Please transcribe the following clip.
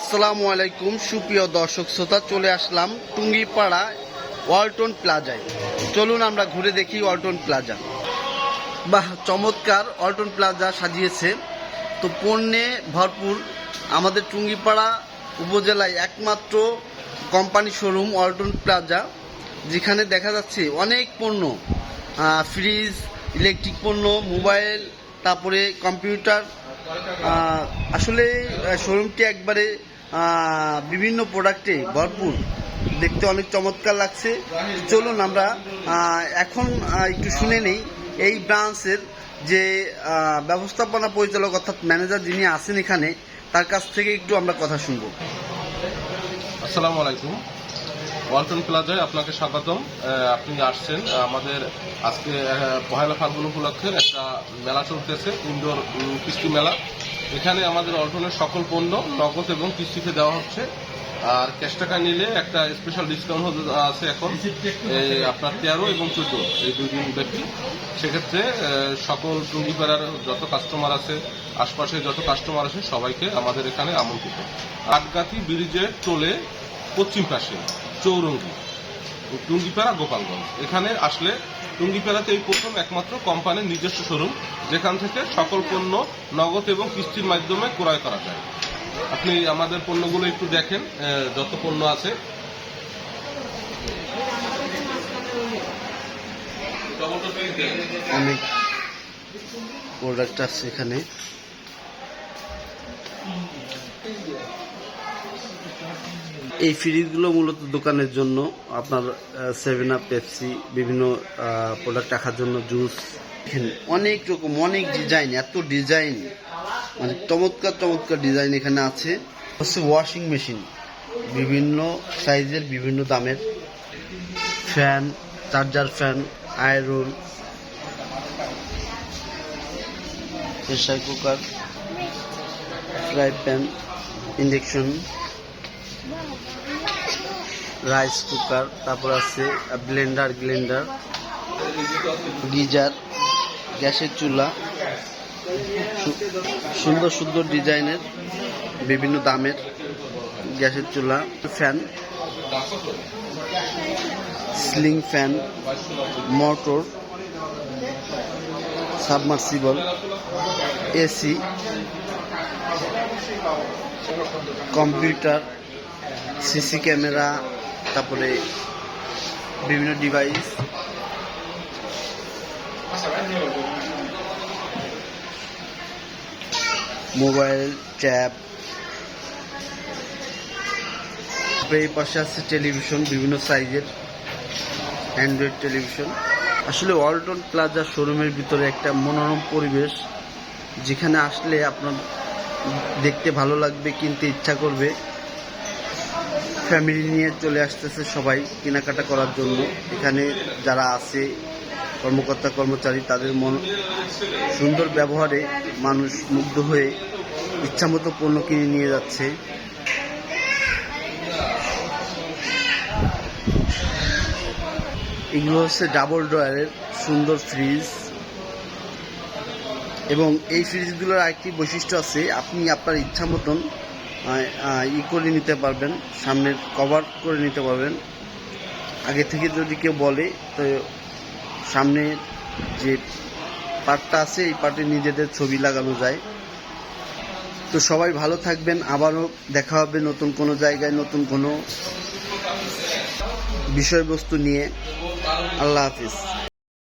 আসসালামু আলাইকুম সুপ্রিয় দর্শক শ্রোতা, চলে আসলাম টুঙ্গিপাড়া ওয়ালটন প্লাজায়। চলুন আমরা ঘুরে দেখি ওয়ালটন প্লাজা। বাহ, চমৎকার ওয়ালটন প্লাজা সাজিয়েছে তো, পণ্যে ভরপুর। আমাদের টুঙ্গিপাড়া উপজেলায় একমাত্র কোম্পানি শোরুম ওয়ালটন প্লাজা, যেখানে দেখা যাচ্ছে অনেক পণ্য, ফ্রিজ, ইলেকট্রিক পণ্য, মোবাইল, তারপরে কম্পিউটার। আসলে শোরুমটি একবারে বিভিন্ন প্রোডাক্টে ভরপুর, দেখতে অনেক চমৎকার লাগছে। চলুন আমরা এখন একটু শুনে নেই এই ব্রাঞ্চের যে ব্যবস্থাপনা পরিচালক অর্থাৎ ম্যানেজার যিনি আছেন এখানে, তার কাছ থেকে একটু আমরা কথা শুনবো। আসসালামু আলাইকুম, ওয়ালটন প্লাজায় আপনাকে স্বাগতম। আপনি আসছেন, আমাদের আজকে পহেলা ফাল্গুন উপলক্ষে একটা মেলা চলতেছে, ইনডোর কিস্তি মেলা। এখানে আমাদের ওয়ালটনের সকল পণ্য নগদ এবং কিস্তিতে দেওয়া হচ্ছে। আর ক্যাশ টাকা নিলে একটা স্পেশাল ডিসকাউন্ট আছে এখন, আপনার 13 এবং 14 এই 2 দিন ব্যাপী। সেক্ষেত্রে সকল টুঙ্গিপাড়ার যত কাস্টমার আছে, আশপাশে যত কাস্টমার আছে, সবাইকে আমাদের এখানে আমন্ত্রিত। আটগাতি ব্রিজের টোলে পশ্চিম পাশে চৌরঙ্গি, টুঙ্গিপাড়া, গোপালগঞ্জ। এখানে আসলে টুঙ্গিপাড়াতে এই প্রথম একমাত্র কোম্পানির নিজস্ব শোরুম, যেখান থেকে সকল পণ্য নগদ এবং কিস্তির মাধ্যমে ক্রয় করা যায়। আপনি আমাদের পণ্যগুলো একটু দেখেন, যত পণ্য আছে। অনেক প্রোডাক্ট আছে এখানে। এই ফ্রিজগুলো মূলত দোকানের জন্য, আপনার 7-আপ, পেপসি, বিভিন্ন প্রোডাক্ট রাখার জন্য, জুস। অনেক রকম, অনেক ডিজাইন, এত ডিজাইন, মানে চমৎকার চমৎকার ডিজাইন এখানে আছে। হচ্ছে ওয়াশিং মেশিন, বিভিন্ন সাইজের, বিভিন্ন দামের, fan, charger fan, iron, pressure cooker, fry pan, induction, rice cooker, তারপর আছে ব্লেন্ডার, গিজার, গ্যাসের চুলা, সুন্দর সুন্দর ডিজাইনের, বিভিন্ন দামের গ্যাসের চুলা, fan, ceiling fan, motor, submersible, AC, computer, CC camera, তারপরে বিভিন্ন ডিভাইস, মোবাইল, ট্যাব। এই পাশে আছে টেলিভিশন, বিভিন্ন সাইজের অ্যান্ড্রয়েড টেলিভিশন। আসলে ওয়ালটন প্লাজা শোরুমের ভিতরে একটা মনোরম পরিবেশ, যেখানে আসলে আপনার দেখতে ভালো লাগবে, কিনতে ইচ্ছা করবে। ফ্যামিলি নিয়ে চলে আসতেছে সবাই কেনাকাটা করার জন্য। এখানে যারা আছে কর্মকর্তা কর্মচারী, তাদের সুন্দর ব্যবহারে মানুষ মুগ্ধ হয়ে ইচ্ছামতো পণ্য কিনে নিয়ে যাচ্ছে। এগুলো হচ্ছে ডাবল ড্রয়ারের সুন্দর ফ্রিজ, এবং এই ফ্রিজগুলোর আরেকটি বৈশিষ্ট্য আছে, আপনি আপনার ইচ্ছা মতন করে নিতে পারবেন, সামনের কভার করে নিতে পারবেন। আগে থেকে যদি কেউ বলে, তো সামনে যে পার্টটা আছে, এই পার্টে নিজেদের ছবি লাগানো যায়। তো সবাই ভালো থাকবেন, আবারও দেখা হবে নতুন কোনো জায়গায়, নতুন কোনো বিষয়বস্তু নিয়ে। আল্লাহ হাফিজ।